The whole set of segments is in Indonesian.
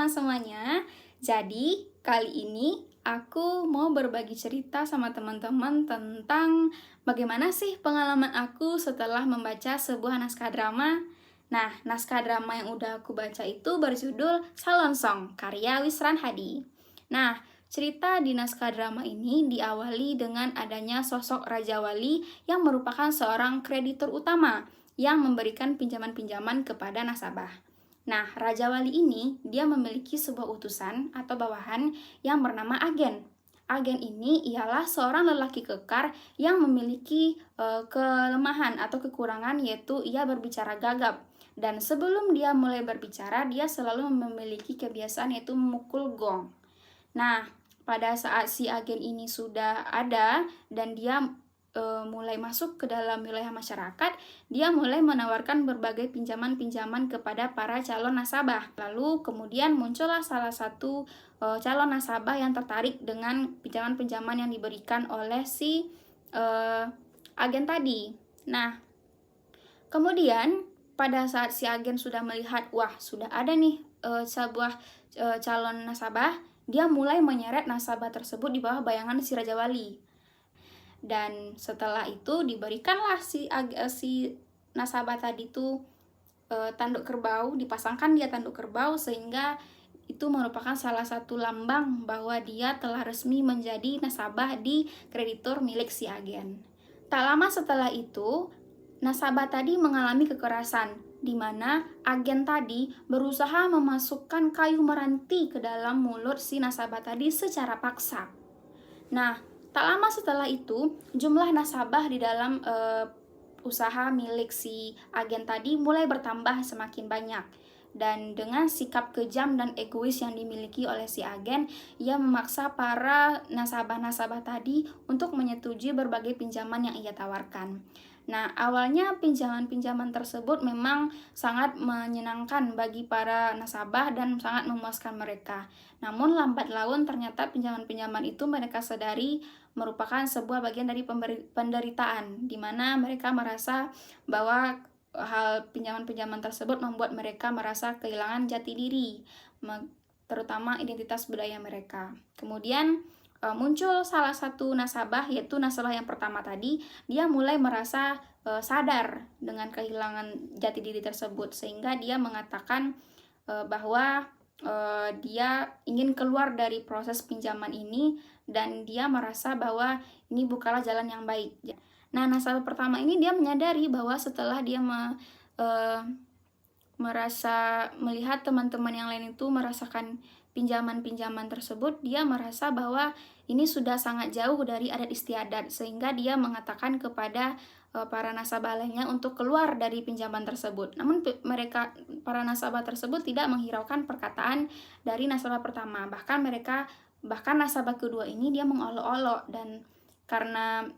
teman-teman semuanya. Jadi, kali ini aku mau berbagi cerita sama teman-teman tentang bagaimana sih pengalaman aku setelah membaca sebuah naskah drama. Nah, naskah drama yang udah aku baca itu berjudul Salon Song, karya Wisran Hadi. Nah, cerita di naskah drama ini diawali dengan adanya sosok Raja Wali yang merupakan seorang kreditur utama yang memberikan pinjaman-pinjaman kepada nasabah. Nah, Raja Wali ini dia memiliki sebuah utusan atau bawahan yang bernama agen. Agen ini ialah seorang lelaki kekar yang memiliki kelemahan atau kekurangan, yaitu ia berbicara gagap. Dan sebelum dia mulai berbicara, dia selalu memiliki kebiasaan yaitu memukul gong. Nah, pada saat si agen ini sudah ada dan dia mulai masuk ke dalam wilayah masyarakat, dia mulai menawarkan berbagai pinjaman-pinjaman kepada para calon nasabah. Lalu kemudian muncullah salah satu calon nasabah yang tertarik dengan pinjaman-pinjaman yang diberikan oleh si agen tadi. Nah, kemudian pada saat si agen sudah melihat, wah sudah ada nih sebuah calon nasabah, dia mulai menyeret nasabah tersebut di bawah bayangan si Raja Wali. Dan setelah itu diberikanlah si nasabah tadi tuh tanduk kerbau, dipasangkan dia tanduk kerbau, sehingga itu merupakan salah satu lambang bahwa dia telah resmi menjadi nasabah di kreditur milik si agen. Tak lama setelah itu, nasabah tadi mengalami kekerasan, di mana agen tadi berusaha memasukkan kayu meranti ke dalam mulut si nasabah tadi secara paksa. Nah, tak lama setelah itu, jumlah nasabah di dalam usaha milik si agen tadi mulai bertambah semakin banyak. Dan dengan sikap kejam dan egois yang dimiliki oleh si agen, ia memaksa para nasabah-nasabah tadi untuk menyetujui berbagai pinjaman yang ia tawarkan. Nah, awalnya pinjaman-pinjaman tersebut memang sangat menyenangkan bagi para nasabah dan sangat memuaskan mereka. Namun lambat laun ternyata pinjaman-pinjaman itu mereka sadari merupakan sebuah bagian dari penderitaan, di mana mereka merasa bahwa hal pinjaman-pinjaman tersebut membuat mereka merasa kehilangan jati diri, terutama identitas budaya mereka. Kemudian muncul salah satu nasabah, yaitu nasabah yang pertama tadi. Dia mulai merasa sadar dengan kehilangan jati diri tersebut, sehingga dia mengatakan bahwa dia ingin keluar dari proses pinjaman ini, dan dia merasa bahwa ini bukanlah jalan yang baik. Nah, nasabah pertama ini dia menyadari bahwa setelah dia merasa melihat teman-teman yang lain itu merasakan pinjaman-pinjaman tersebut, dia merasa bahwa ini sudah sangat jauh dari adat istiadat, sehingga dia mengatakan kepada para nasabah lainnya untuk keluar dari pinjaman tersebut. Namun para nasabah tersebut tidak menghiraukan perkataan dari nasabah pertama. Bahkan nasabah kedua ini dia mengolok-olok, dan karena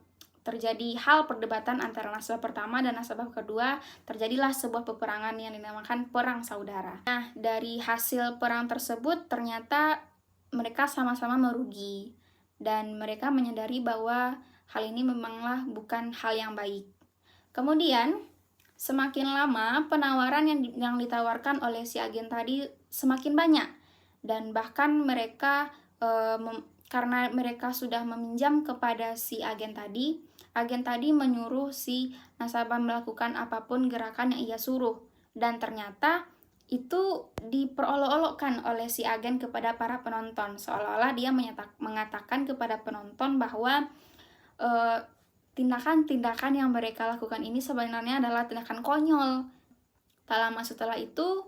terjadi hal perdebatan antara nasabah pertama dan nasabah kedua, terjadilah sebuah peperangan yang dinamakan perang saudara. Nah, dari hasil perang tersebut ternyata mereka sama-sama merugi, dan mereka menyadari bahwa hal ini memanglah bukan hal yang baik. Kemudian semakin lama penawaran yang ditawarkan oleh si agen tadi semakin banyak, dan bahkan mereka karena mereka sudah meminjam kepada si agen tadi menyuruh si nasabah melakukan apapun gerakan yang ia suruh, dan ternyata itu diperolok-olokkan oleh si agen kepada para penonton, seolah-olah dia mengatakan kepada penonton bahwa tindakan-tindakan yang mereka lakukan ini sebenarnya adalah tindakan konyol. Tak lama setelah itu,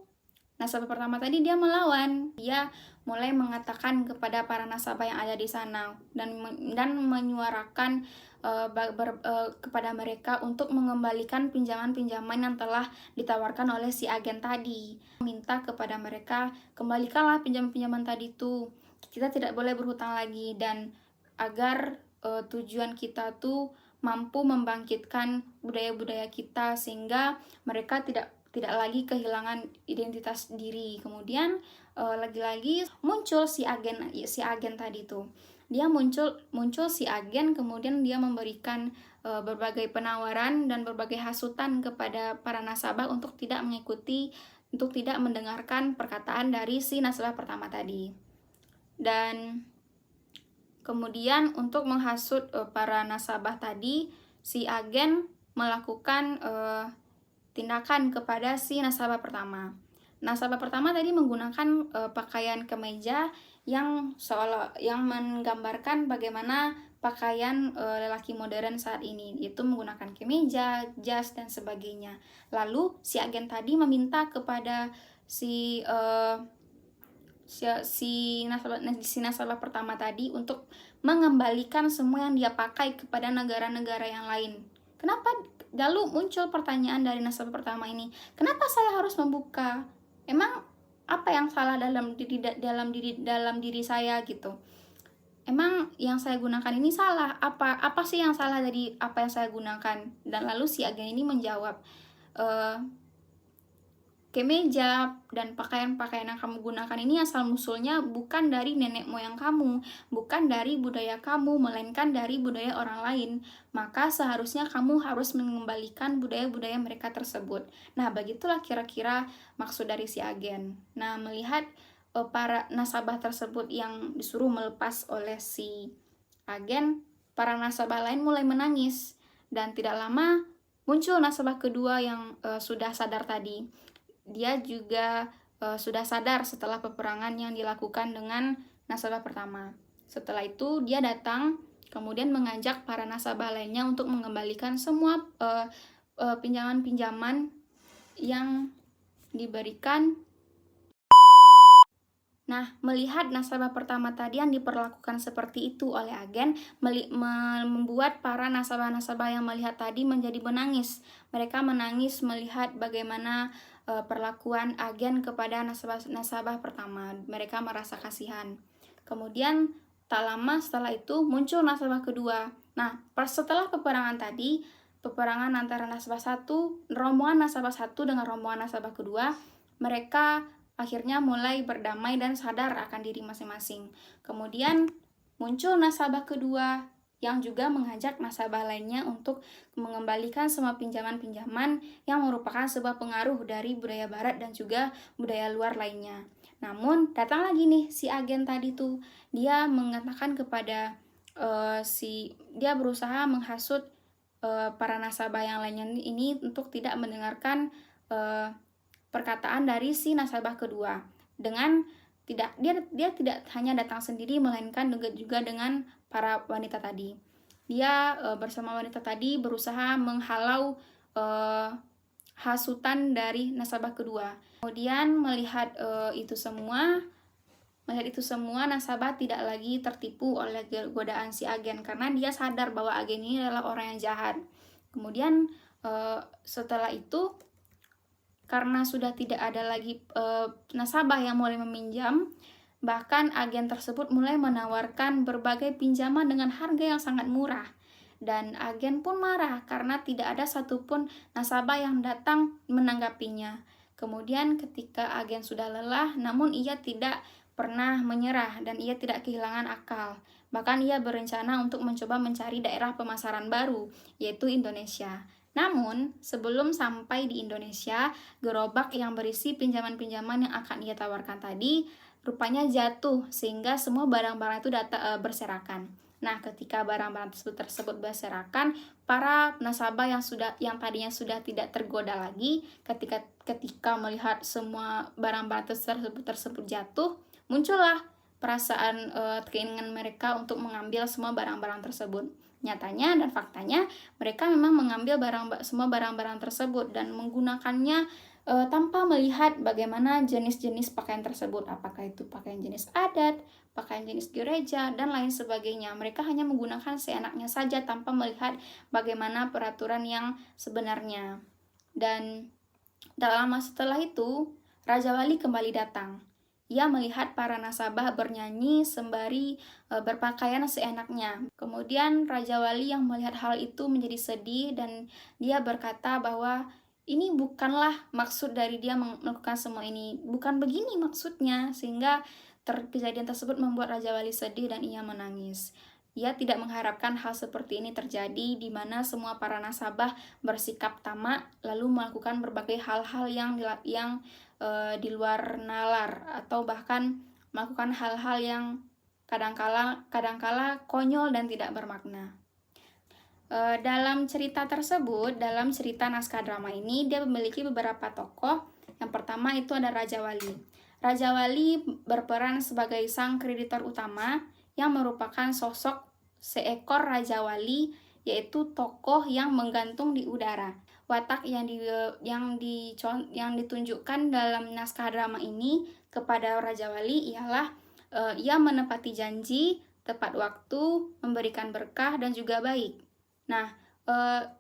nasabah pertama tadi dia melawan. Dia mulai mengatakan kepada para nasabah yang ada di sana dan menyuarakan kepada mereka untuk mengembalikan pinjaman-pinjaman yang telah ditawarkan oleh si agen tadi. Minta kepada mereka, kembalikanlah pinjaman-pinjaman tadi tuh. Kita tidak boleh berhutang lagi, dan agar tujuan kita tuh mampu membangkitkan budaya-budaya kita sehingga mereka tidak lagi kehilangan identitas diri. Kemudian lagi-lagi muncul si agen tadi tuh. Dia muncul si agen, kemudian dia memberikan berbagai penawaran dan berbagai hasutan kepada para nasabah untuk tidak mengikuti untuk tidak mendengarkan perkataan dari si nasabah pertama tadi. Dan kemudian untuk menghasut para nasabah tadi, si agen melakukan tindakan kepada si nasabah pertama. Nasabah pertama tadi menggunakan pakaian kemeja yang menggambarkan bagaimana pakaian lelaki modern saat ini, yaitu menggunakan kemeja, jas, dan sebagainya. Lalu si agen tadi meminta kepada si nasabah pertama tadi untuk mengembalikan semua yang dia pakai kepada negara-negara yang lain. Kenapa? Lalu muncul pertanyaan dari nasabah pertama ini, kenapa saya harus membuka? Emang apa yang salah dalam diri saya gitu? Emang yang saya gunakan ini salah? Apa sih yang salah dari apa yang saya gunakan? Dan lalu si agen ini menjawab, kemeja dan pakaian-pakaian yang kamu gunakan ini asal musulnya bukan dari nenek moyang kamu, bukan dari budaya kamu, melainkan dari budaya orang lain. Maka seharusnya kamu harus mengembalikan budaya-budaya mereka tersebut. Nah, begitulah kira-kira maksud dari si agen. Nah, melihat para nasabah tersebut yang disuruh melepas oleh si agen, para nasabah lain mulai menangis. Dan tidak lama muncul nasabah kedua yang sudah sadar tadi. Dia juga sudah sadar setelah peperangan yang dilakukan dengan nasabah pertama. Setelah itu dia datang kemudian mengajak para nasabah lainnya untuk mengembalikan semua pinjaman-pinjaman yang diberikan. Nah, melihat nasabah pertama tadi yang diperlakukan seperti itu oleh agen, membuat para nasabah-nasabah yang melihat tadi menjadi menangis. Mereka menangis melihat bagaimana perlakuan agen kepada nasabah pertama. Mereka merasa kasihan. Kemudian, tak lama setelah itu muncul nasabah kedua. Nah, setelah peperangan tadi, peperangan antara rombongan nasabah satu dengan rombongan nasabah kedua, mereka akhirnya mulai berdamai dan sadar akan diri masing-masing. Kemudian muncul nasabah kedua yang juga mengajak nasabah lainnya untuk mengembalikan semua pinjaman-pinjaman yang merupakan sebuah pengaruh dari budaya barat dan juga budaya luar lainnya. Namun datang lagi nih si agen tadi tuh, dia mengatakan kepada dia berusaha menghasut para nasabah yang lainnya ini untuk tidak mendengarkan perkataan dari si nasabah kedua. Dengan dia tidak hanya datang sendiri, melainkan juga dengan para wanita tadi. Dia bersama wanita tadi berusaha menghalau hasutan dari nasabah kedua. Kemudian melihat itu semua, nasabah tidak lagi tertipu oleh godaan si agen karena dia sadar bahwa agen ini adalah orang yang jahat. Kemudian setelah itu, karena sudah tidak ada lagi nasabah yang mulai meminjam, bahkan agen tersebut mulai menawarkan berbagai pinjaman dengan harga yang sangat murah. Dan agen pun marah karena tidak ada satupun nasabah yang datang menanggapinya. Kemudian ketika agen sudah lelah, namun ia tidak pernah menyerah dan ia tidak kehilangan akal. Bahkan ia berencana untuk mencoba mencari daerah pemasaran baru, yaitu Indonesia. Namun, sebelum sampai di Indonesia, gerobak yang berisi pinjaman-pinjaman yang akan ia tawarkan tadi rupanya jatuh sehingga semua barang-barang itu berserakan. Nah, ketika barang-barang tersebut berserakan, para nasabah yang tadinya sudah tidak tergoda lagi ketika melihat semua barang-barang tersebut jatuh, muncullah perasaan keinginan mereka untuk mengambil semua barang-barang tersebut. Nyatanya dan faktanya mereka memang mengambil semua barang-barang tersebut dan menggunakannya tanpa melihat bagaimana jenis-jenis pakaian tersebut, apakah itu pakaian jenis adat, pakaian jenis gereja, dan lain sebagainya. Mereka hanya menggunakan seenaknya saja tanpa melihat bagaimana peraturan yang sebenarnya. Dan tak lama setelah itu, Raja Wali kembali datang. Ia melihat para nasabah bernyanyi sembari berpakaian seenaknya. Kemudian Raja Wali yang melihat hal itu menjadi sedih dan dia berkata bahwa ini bukanlah maksud dari dia melakukan semua ini. Bukan begini maksudnya, sehingga kejadian tersebut membuat Raja Wali sedih dan ia menangis. Ia tidak mengharapkan hal seperti ini terjadi, di mana semua para nasabah bersikap tamak lalu melakukan berbagai hal-hal yang di luar nalar atau bahkan melakukan hal-hal yang kadangkala konyol dan tidak bermakna. Dalam cerita tersebut, dalam cerita naskah drama ini, dia memiliki beberapa tokoh. Yang pertama itu ada Raja Wali. Raja Wali berperan sebagai sang kreditor utama yang merupakan sosok seekor Raja Wali, yaitu tokoh yang menggantung di udara. Watak yang ditunjukkan dalam naskah drama ini kepada Raja Wali ialah ia menepati janji, tepat waktu, memberikan berkah, dan juga baik. Nah,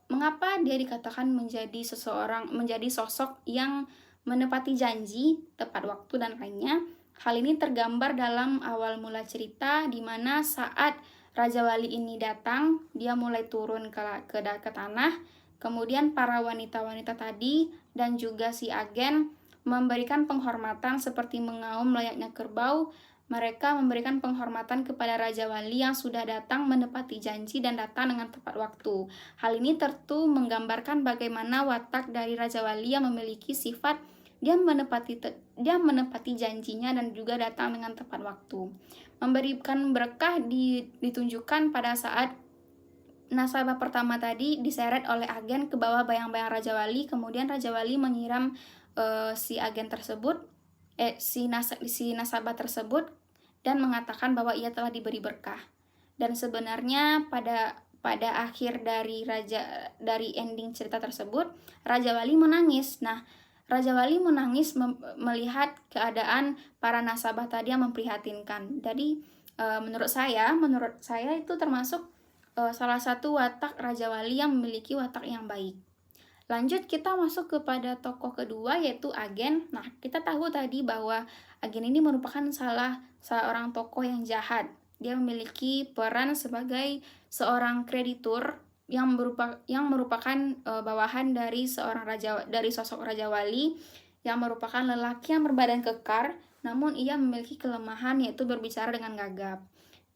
mengapa dia dikatakan menjadi sosok yang menepati janji, tepat waktu, dan lainnya? Hal ini tergambar dalam awal mula cerita, di mana saat Raja Wali ini datang, dia mulai turun ke tanah. Kemudian para wanita-wanita tadi dan juga si agen memberikan penghormatan seperti mengaum layaknya kerbau. Mereka memberikan penghormatan kepada Raja Wali yang sudah datang menepati janji dan datang dengan tepat waktu. Hal ini tentu menggambarkan bagaimana watak dari Raja Wali yang memiliki sifat dia menepati janjinya dan juga datang dengan tepat waktu. Memberikan berkah ditunjukkan pada saat nasabah pertama tadi diseret oleh agen ke bawah bayang-bayang Raja Wali. Kemudian Raja Wali menyiram si nasabah tersebut dan mengatakan bahwa ia telah diberi berkah. Dan sebenarnya pada akhir dari ending cerita tersebut, Raja Wali menangis. Nah, Raja Wali menangis melihat keadaan para nasabah tadi yang memprihatinkan. Jadi menurut saya itu termasuk salah satu watak Raja Wali yang memiliki watak yang baik. Lanjut kita masuk kepada tokoh kedua, yaitu agen. Nah, kita tahu tadi bahwa agen ini merupakan salah seorang tokoh yang jahat. Dia memiliki peran sebagai seorang kreditur yang merupakan bawahan dari sosok Raja Wali, yang merupakan lelaki yang berbadan kekar, namun ia memiliki kelemahan yaitu berbicara dengan gagap.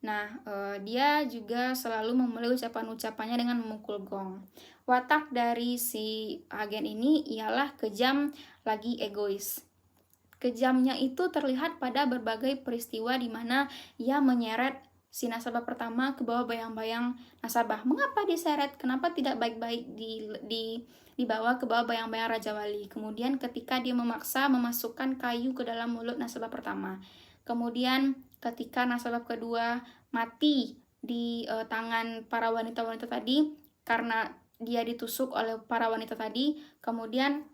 Nah, dia juga selalu memulai ucapan-ucapannya dengan memukul gong. Watak dari si agen ini ialah kejam lagi egois. Kejamnya itu terlihat pada berbagai peristiwa di mana ia menyeret si nasabah pertama ke bawah bayang-bayang nasabah. Mengapa diseret? Kenapa tidak baik-baik dibawa ke bawah bayang-bayang Raja Wali? Kemudian ketika dia memaksa memasukkan kayu ke dalam mulut nasabah pertama. Kemudian ketika nasabah kedua mati di tangan para wanita-wanita tadi karena dia ditusuk oleh para wanita tadi, kemudian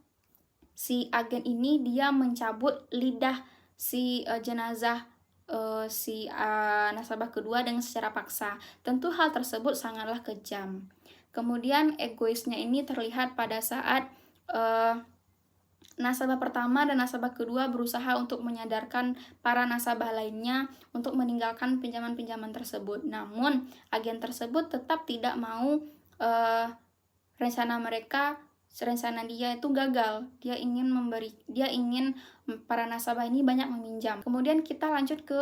si agen ini dia mencabut lidah si jenazah nasabah kedua dengan secara paksa. Tentu hal tersebut sangatlah kejam. Kemudian egoisnya ini terlihat pada saat nasabah pertama dan nasabah kedua berusaha untuk menyadarkan para nasabah lainnya untuk meninggalkan pinjaman-pinjaman tersebut. Namun, agen tersebut tetap tidak mau rencana dia itu gagal. Dia ingin para nasabah ini banyak meminjam. Kemudian kita lanjut ke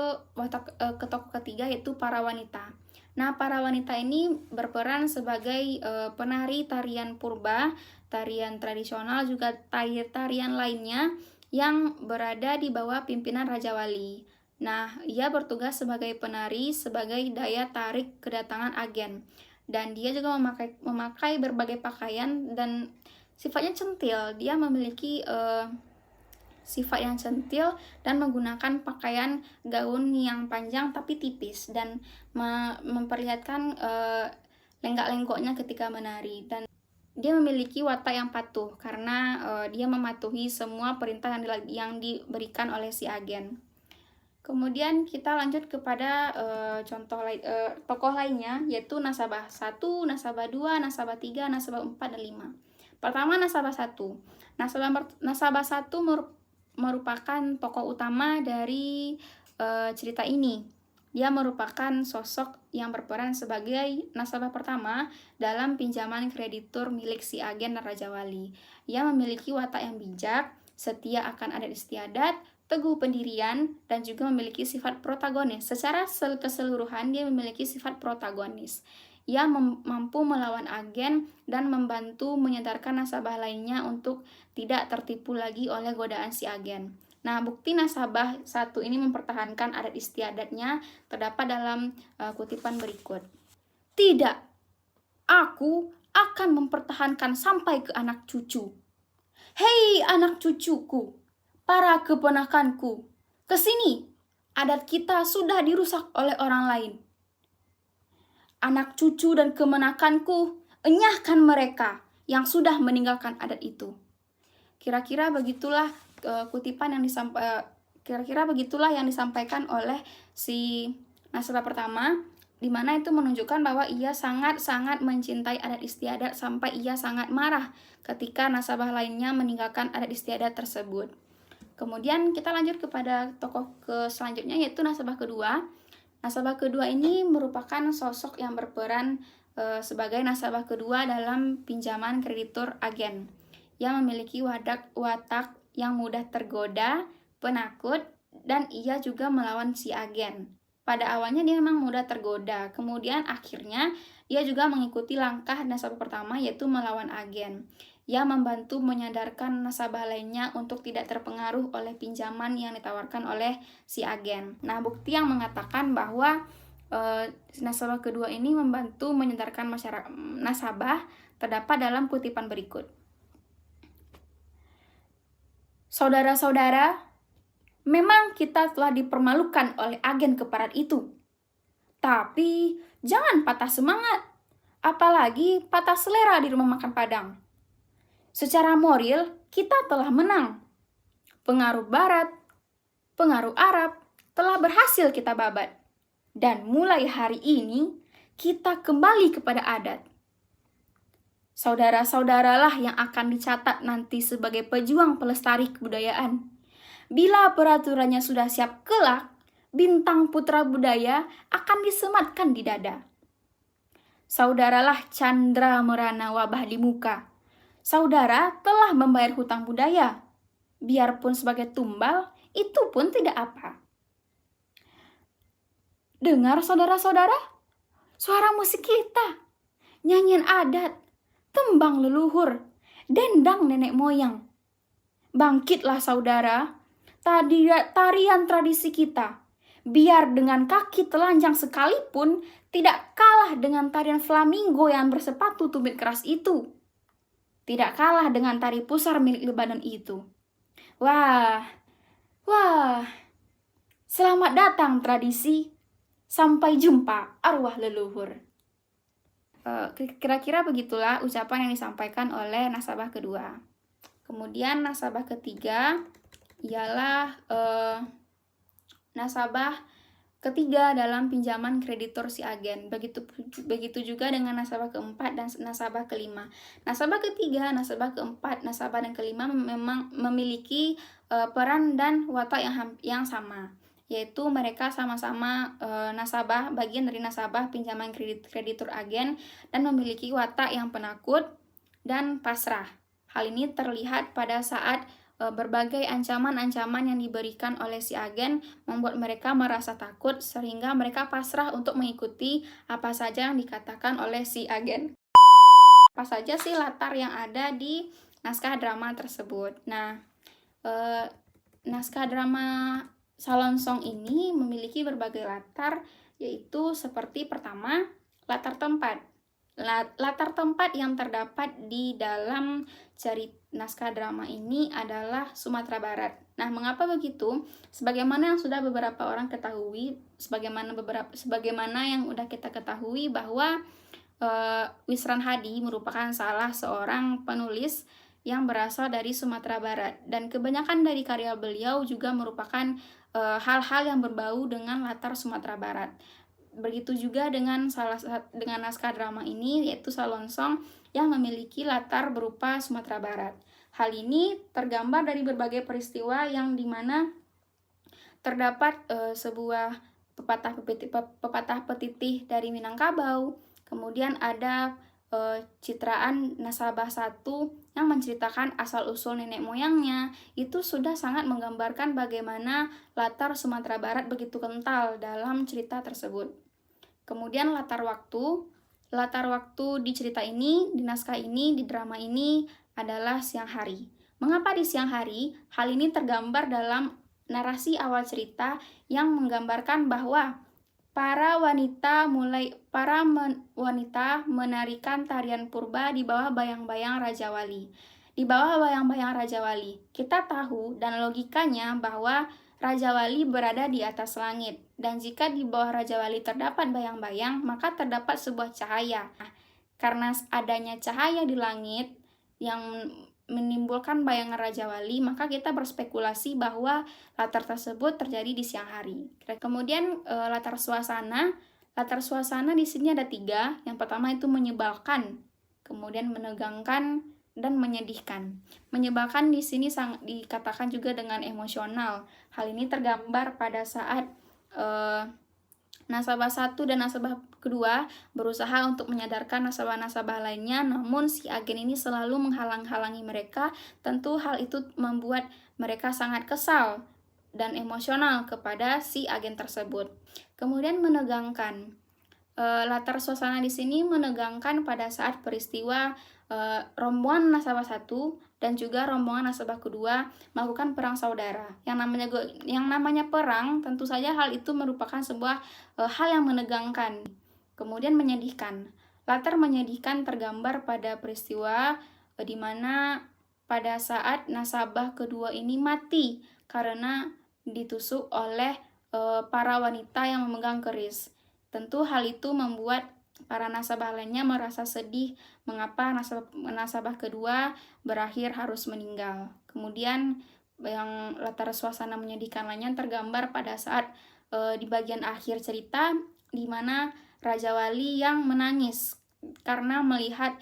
tokoh ketiga, yaitu para wanita. Nah, para wanita ini berperan sebagai penari tarian purba, tarian tradisional, juga tarian lainnya yang berada di bawah pimpinan Raja Wali. Nah, ia bertugas sebagai penari, sebagai daya tarik kedatangan agen. Dan dia juga memakai berbagai pakaian dan sifatnya centil. Dia memiliki sifat yang centil dan menggunakan pakaian gaun yang panjang tapi tipis dan memperlihatkan lenggak-lenggoknya ketika menari. Dan dia memiliki watak yang patuh karena dia mematuhi semua perintah yang diberikan oleh si agen. Kemudian kita lanjut kepada tokoh lainnya, yaitu nasabah 1, nasabah 2, nasabah 3, nasabah 4, dan 5. Pertama, nasabah 1. Nasabah 1 merupakan tokoh utama dari cerita ini. Dia merupakan sosok yang berperan sebagai nasabah pertama dalam pinjaman kreditur milik si agen dan Raja Wali. Ia memiliki watak yang bijak, setia akan adat istiadat, teguh pendirian, dan juga memiliki sifat protagonis. Secara keseluruhan dia memiliki sifat protagonis. Ia mampu melawan agen dan membantu menyadarkan nasabah lainnya untuk tidak tertipu lagi oleh godaan si agen. Nah, bukti nasabah satu ini mempertahankan adat istiadatnya terdapat dalam kutipan berikut. Tidak, aku akan mempertahankan sampai ke anak cucu. Hei anak cucuku, para keponakanku, kesini, adat kita sudah dirusak oleh orang lain. Anak cucu dan kemenakanku, enyahkan mereka yang sudah meninggalkan adat itu. Kira-kira begitulah yang disampaikan oleh si nasabah pertama, di mana itu menunjukkan bahwa ia sangat-sangat mencintai adat istiadat sampai ia sangat marah ketika nasabah lainnya meninggalkan adat istiadat tersebut. Kemudian kita lanjut kepada tokoh selanjutnya, yaitu nasabah kedua. Nasabah kedua ini merupakan sosok yang berperan sebagai nasabah kedua dalam pinjaman kreditur agen, yang memiliki watak yang mudah tergoda, penakut, dan ia juga melawan si agen. Pada awalnya dia memang mudah tergoda, kemudian akhirnya dia juga mengikuti langkah nasabah pertama, yaitu melawan agen. Ia membantu menyadarkan nasabah lainnya untuk tidak terpengaruh oleh pinjaman yang ditawarkan oleh si agen. Nah, bukti yang mengatakan bahwa nasabah kedua ini membantu menyadarkan nasabah terdapat dalam kutipan berikut. Saudara-saudara, memang kita telah dipermalukan oleh agen keparat itu. Tapi jangan patah semangat, apalagi patah selera di rumah makan Padang. Secara moral, kita telah menang. Pengaruh Barat, pengaruh Arab telah berhasil kita babat. Dan mulai hari ini, kita kembali kepada adat. Saudara-saudaralah yang akan dicatat nanti sebagai pejuang pelestari kebudayaan. Bila peraturannya sudah siap kelak, bintang putra budaya akan disematkan di dada. Saudaralah candra merana wabah di muka. Saudara telah membayar hutang budaya. Biarpun sebagai tumbal, itu pun tidak apa. Dengar saudara-saudara, suara musik kita, nyanyian adat, tembang leluhur, dendang nenek moyang. Bangkitlah saudara, tarian tradisi kita, biar dengan kaki telanjang sekalipun tidak kalah dengan tarian flamingo yang bersepatu tumit keras itu. Tidak kalah dengan tari pusar milik Lebanon itu. Wah, selamat datang tradisi, sampai jumpa arwah leluhur. Kira-kira begitulah ucapan yang disampaikan oleh nasabah kedua. Kemudian nasabah ketiga ialah nasabah ketiga dalam pinjaman kreditor si agen. Begitu juga dengan nasabah keempat dan nasabah kelima. Nasabah ketiga, nasabah keempat, nasabah dan kelima memang memiliki peran dan watak yang sama, yaitu mereka sama-sama bagian dari nasabah pinjaman kreditur agen dan memiliki watak yang penakut dan pasrah. Hal ini terlihat pada saat berbagai ancaman-ancaman yang diberikan oleh si agen membuat mereka merasa takut sehingga mereka pasrah untuk mengikuti apa saja yang dikatakan oleh si agen. Apa saja sih latar yang ada di naskah drama tersebut? Nah, naskah drama Salonsong ini memiliki berbagai latar, yaitu seperti pertama, latar tempat. Latar tempat yang terdapat di dalam cerita naskah drama ini adalah Sumatera Barat. Nah, mengapa begitu? Sebagaimana yang sudah beberapa orang ketahui, sebagaimana yang udah kita ketahui bahwa Wisran Hadi merupakan salah seorang penulis yang berasal dari Sumatera Barat, dan kebanyakan dari karya beliau juga merupakan hal-hal yang berbau dengan latar Sumatera Barat. Begitu juga dengan naskah drama ini, yaitu Salonsong, yang memiliki latar berupa Sumatera Barat. Hal ini tergambar dari berbagai peristiwa yang dimana terdapat sebuah pepatah petitih dari Minangkabau. Kemudian ada citraan nasabah satu yang menceritakan asal-usul nenek moyangnya. Itu sudah sangat menggambarkan bagaimana latar Sumatera Barat begitu kental dalam cerita tersebut. Kemudian latar waktu. latar waktu di cerita ini, di naskah ini, di drama ini adalah siang hari. Mengapa di siang hari? Hal ini tergambar dalam narasi awal cerita yang menggambarkan bahwa wanita menarikan tarian purba di bawah bayang-bayang Raja Wali. Di bawah bayang-bayang Raja Wali, kita tahu dan logikanya bahwa Raja Wali berada di atas langit, dan jika di bawah Raja Wali terdapat bayang-bayang, maka terdapat sebuah cahaya. Karena adanya cahaya di langit yang menimbulkan bayangan Raja Wali, maka kita berspekulasi bahwa latar tersebut terjadi di siang hari. Kemudian latar suasana di sini ada 3. Yang pertama itu menyebalkan, kemudian menegangkan, dan menyedihkan. Menyebalkan di sini dikatakan juga dengan emosional. Hal ini tergambar pada saat nasabah 1 dan nasabah kedua berusaha untuk menyadarkan nasabah-nasabah lainnya, namun si agen ini selalu menghalang-halangi mereka. Tentu hal itu membuat mereka sangat kesal dan emosional kepada si agen tersebut. Kemudian menegangkan. Latar suasana di sini menegangkan pada saat peristiwa rombongan nasabah 1 dan juga rombongan nasabah kedua melakukan perang saudara. Yang namanya perang, tentu saja hal itu merupakan sebuah hal yang menegangkan. Kemudian menyedihkan. Latar menyedihkan tergambar pada peristiwa di mana pada saat nasabah kedua ini mati karena ditusuk oleh para wanita yang memegang keris. Tentu hal itu membuat para nasabah lainnya merasa sedih mengapa nasabah kedua berakhir harus meninggal. Kemudian yang latar suasana menyedihkan lainnya tergambar pada saat di bagian akhir cerita di mana Raja Wali yang menangis karena melihat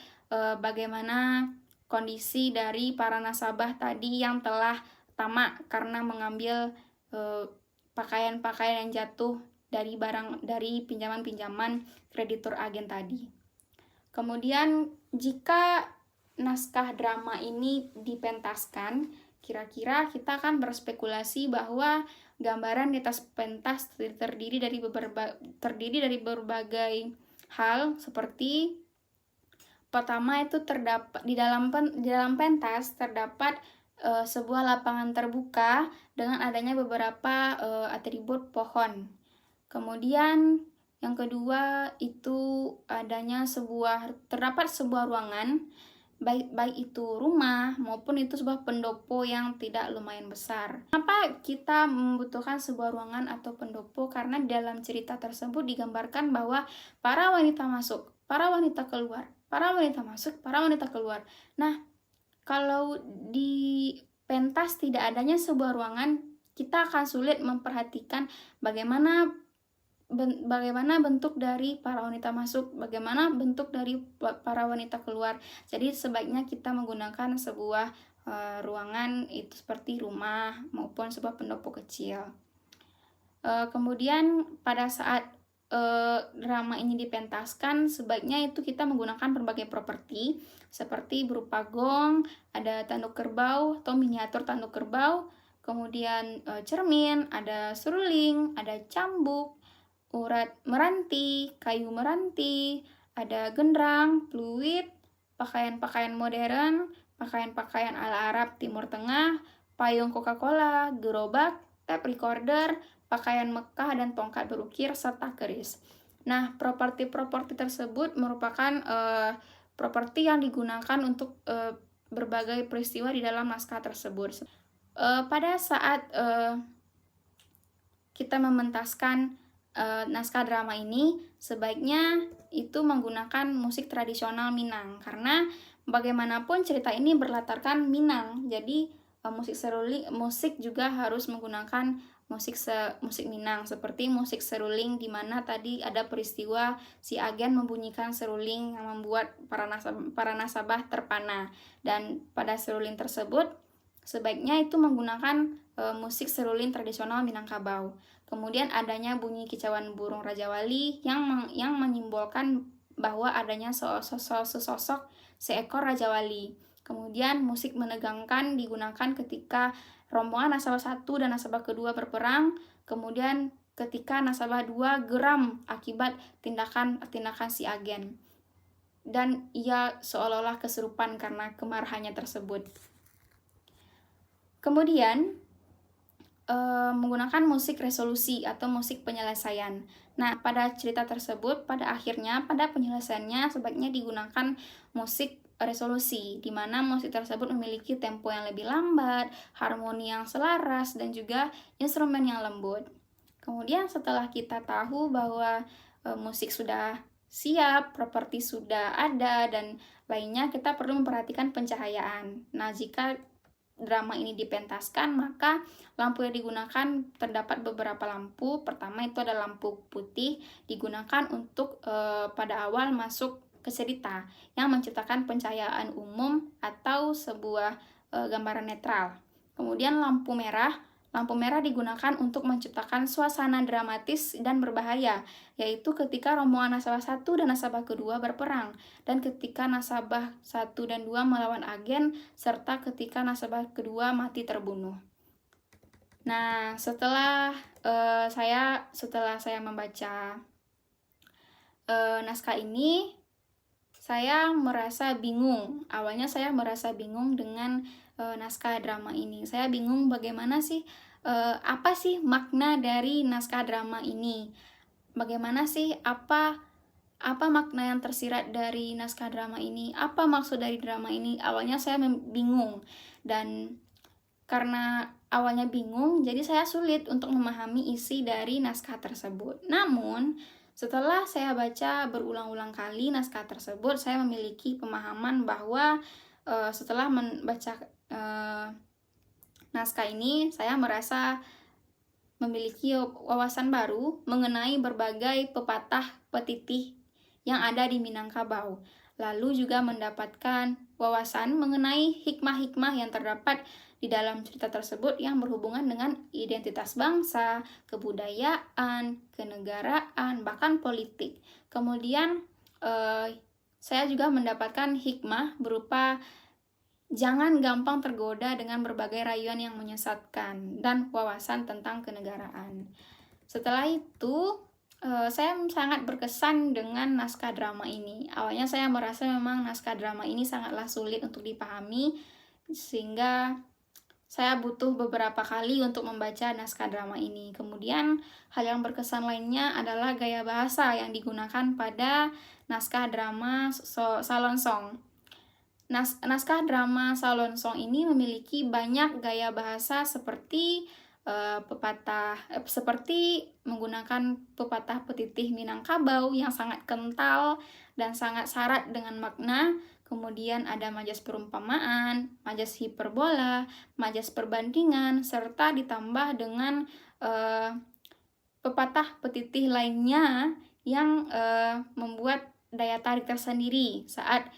bagaimana kondisi dari para nasabah tadi yang telah tamak karena mengambil pakaian-pakaian yang jatuh dari pinjaman-pinjaman kreditur agen tadi. Kemudian jika naskah drama ini dipentaskan, kira-kira kita akan berspekulasi bahwa gambaran di atas pentas terdiri dari berbagai hal, seperti pertama itu terdapat di dalam pentas terdapat sebuah lapangan terbuka dengan adanya beberapa atribut pohon. Kemudian yang kedua itu terdapat sebuah ruangan, baik itu rumah maupun itu sebuah pendopo yang tidak lumayan besar. Kenapa kita membutuhkan sebuah ruangan atau pendopo? Karena dalam cerita tersebut digambarkan bahwa para wanita masuk, para wanita keluar, para wanita masuk, para wanita keluar. Nah, kalau di pentas tidak adanya sebuah ruangan, kita akan sulit memperhatikan bagaimana bentuk dari para wanita masuk, bagaimana bentuk dari para wanita keluar. Jadi sebaiknya kita menggunakan sebuah ruangan itu seperti rumah maupun sebuah pendopo kecil. Kemudian pada saat drama ini dipentaskan, sebaiknya itu kita menggunakan berbagai properti seperti berupa gong, ada tanduk kerbau atau miniatur tanduk kerbau, kemudian cermin, ada seruling, ada cambuk, urat meranti, kayu meranti, ada genderang, fluid, pakaian-pakaian modern, pakaian-pakaian ala Arab Timur Tengah, payung Coca-Cola, gerobak, tape recorder, pakaian Mekah, dan tongkat berukir, serta keris. Nah, properti-properti tersebut merupakan properti yang digunakan untuk berbagai peristiwa di dalam naskah tersebut. Pada saat kita mementaskan naskah drama ini, sebaiknya itu menggunakan musik tradisional Minang, karena bagaimanapun cerita ini berlatarkan Minang, jadi musik juga harus menggunakan musik Minang, seperti musik seruling, di mana tadi ada peristiwa si agen membunyikan seruling yang membuat para nasabah terpana, dan pada seruling tersebut sebaiknya itu menggunakan musik seruling tradisional Minangkabau. Kemudian adanya bunyi kicauan burung Raja Wali yang menyimbolkan bahwa adanya sosok seekor Raja Wali. Kemudian musik menegangkan digunakan ketika rombongan nasabah 1 dan nasabah kedua berperang. Kemudian ketika nasabah 2 geram akibat tindakan si agen. dan ia seolah-olah kesurupan karena kemarahannya tersebut. Kemudian menggunakan musik resolusi atau musik penyelesaian. Nah, pada cerita tersebut, pada akhirnya, pada penyelesaiannya sebaiknya digunakan musik resolusi, di mana musik tersebut memiliki tempo yang lebih lambat, harmoni yang selaras, dan juga instrumen yang lembut. Kemudian setelah kita tahu bahwa musik sudah siap, properti sudah ada, dan lainnya, kita perlu memperhatikan pencahayaan. Nah, jika drama ini dipentaskan, maka lampu yang digunakan terdapat beberapa lampu. Pertama itu ada lampu putih, digunakan untuk pada awal masuk ke cerita yang menciptakan pencahayaan umum atau sebuah gambaran netral. Kemudian lampu merah digunakan untuk menciptakan suasana dramatis dan berbahaya, yaitu ketika rombongan nasabah 1 dan nasabah kedua berperang, dan ketika nasabah 1 dan 2 melawan agen, serta ketika nasabah kedua mati terbunuh. Nah, setelah saya membaca naskah ini, saya merasa bingung. Awalnya saya merasa bingung dengan naskah drama ini. Saya bingung bagaimana sih, apa sih makna dari naskah drama ini? Bagaimana sih, apa makna yang tersirat dari naskah drama ini? Apa maksud dari drama ini? Awalnya saya bingung, dan karena awalnya bingung, jadi saya sulit untuk memahami isi dari naskah tersebut. Namun, setelah saya baca berulang-ulang kali naskah tersebut, saya memiliki pemahaman bahwa setelah membaca naskah ini, saya merasa memiliki wawasan baru mengenai berbagai pepatah petitih yang ada di Minangkabau. Lalu juga mendapatkan wawasan mengenai hikmah-hikmah yang terdapat di dalam cerita tersebut yang berhubungan dengan identitas bangsa, kebudayaan, kenegaraan, bahkan politik. Kemudian saya juga mendapatkan hikmah berupa jangan gampang tergoda dengan berbagai rayuan yang menyesatkan dan wawasan tentang kenegaraan. Setelah itu, saya sangat berkesan dengan naskah drama ini. Awalnya saya merasa memang naskah drama ini sangatlah sulit untuk dipahami, sehingga saya butuh beberapa kali untuk membaca naskah drama ini. Kemudian, hal yang berkesan lainnya adalah gaya bahasa yang digunakan pada naskah drama Salon Song. Naskah drama Salon Song ini memiliki banyak gaya bahasa seperti seperti menggunakan pepatah petitih Minangkabau yang sangat kental dan sangat syarat dengan makna. Kemudian ada majas perumpamaan, majas hiperbola, majas perbandingan, serta ditambah dengan pepatah petitih lainnya yang membuat daya tarik tersendiri saat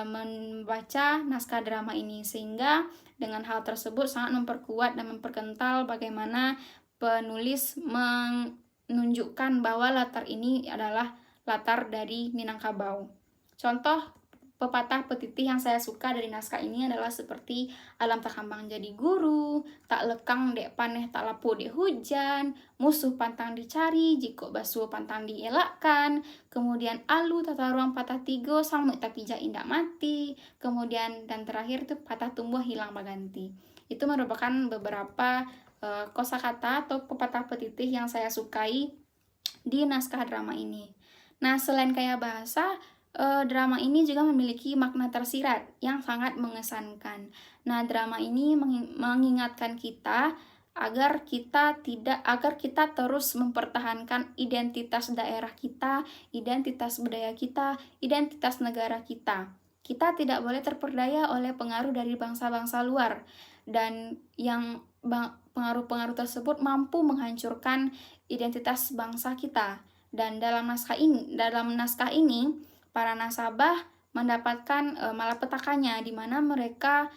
membaca naskah drama ini, sehingga dengan hal tersebut sangat memperkuat dan memperkental bagaimana penulis menunjukkan bahwa latar ini adalah latar dari Minangkabau. Contoh pepatah petitih yang saya suka dari naskah ini adalah seperti alam tak kambang jadi guru, tak lekang dek paneh tak lapu dek hujan, musuh pantang dicari, jiko basuh pantang dielakkan, kemudian alu tata ruang patah tigo, samuk tapi jak indak mati, kemudian dan terakhir itu patah tumbuh hilang baganti. Itu merupakan beberapa kosakata atau pepatah petitih yang saya sukai di naskah drama ini. Nah, selain kaya bahasa, drama ini juga memiliki makna tersirat yang sangat mengesankan. Nah, drama ini mengingatkan kita agar kita terus mempertahankan identitas daerah kita, identitas budaya kita, identitas negara kita. Kita tidak boleh terperdaya oleh pengaruh dari bangsa-bangsa luar, dan yang pengaruh-pengaruh tersebut mampu menghancurkan identitas bangsa kita. Dan dalam naskah ini para nasabah mendapatkan malapetakannya, di mana mereka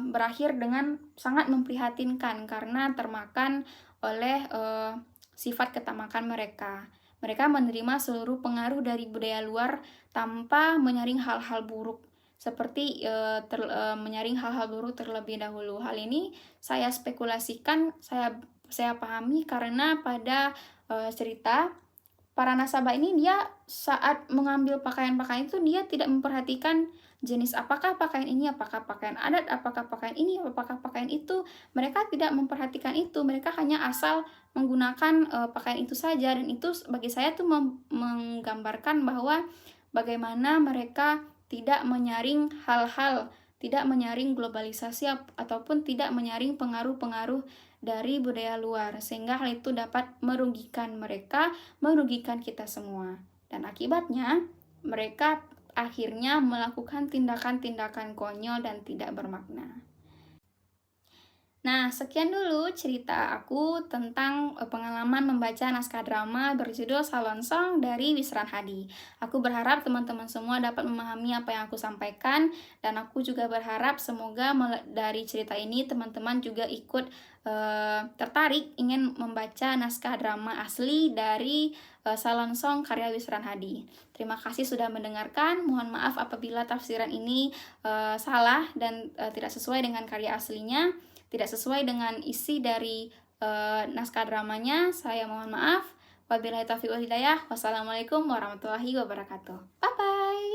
berakhir dengan sangat memprihatinkan karena termakan oleh sifat ketamakan mereka. Mereka menerima seluruh pengaruh dari budaya luar tanpa menyaring hal-hal buruk, seperti menyaring hal-hal buruk terlebih dahulu. Hal ini saya spekulasikan, saya pahami karena pada cerita para nasabah ini dia saat mengambil pakaian-pakaian itu dia tidak memperhatikan jenis apakah pakaian ini, apakah pakaian adat, apakah pakaian ini, apakah pakaian itu. Mereka tidak memperhatikan itu, mereka hanya asal menggunakan pakaian itu saja, dan itu bagi saya tuh menggambarkan bahwa bagaimana mereka tidak menyaring hal-hal, tidak menyaring globalisasi ataupun tidak menyaring pengaruh-pengaruh dari budaya luar, sehingga hal itu dapat merugikan mereka, merugikan kita semua. Dan akibatnya mereka akhirnya melakukan tindakan-tindakan konyol dan tidak bermakna. Nah, sekian dulu cerita aku tentang pengalaman membaca naskah drama berjudul Salonsong dari Wisran Hadi. Aku berharap teman-teman semua dapat memahami apa yang aku sampaikan, dan aku juga berharap semoga dari cerita ini teman-teman juga ikut tertarik ingin membaca naskah drama asli dari Salonsong karya Wisran Hadi. Terima kasih sudah mendengarkan. Mohon maaf apabila tafsiran ini salah dan tidak sesuai dengan karya aslinya, tidak sesuai dengan isi dari naskah dramanya. Saya mohon maaf. Wabillahi taufiq wal hidayah. Wassalamualaikum warahmatullahi wabarakatuh. Bye bye.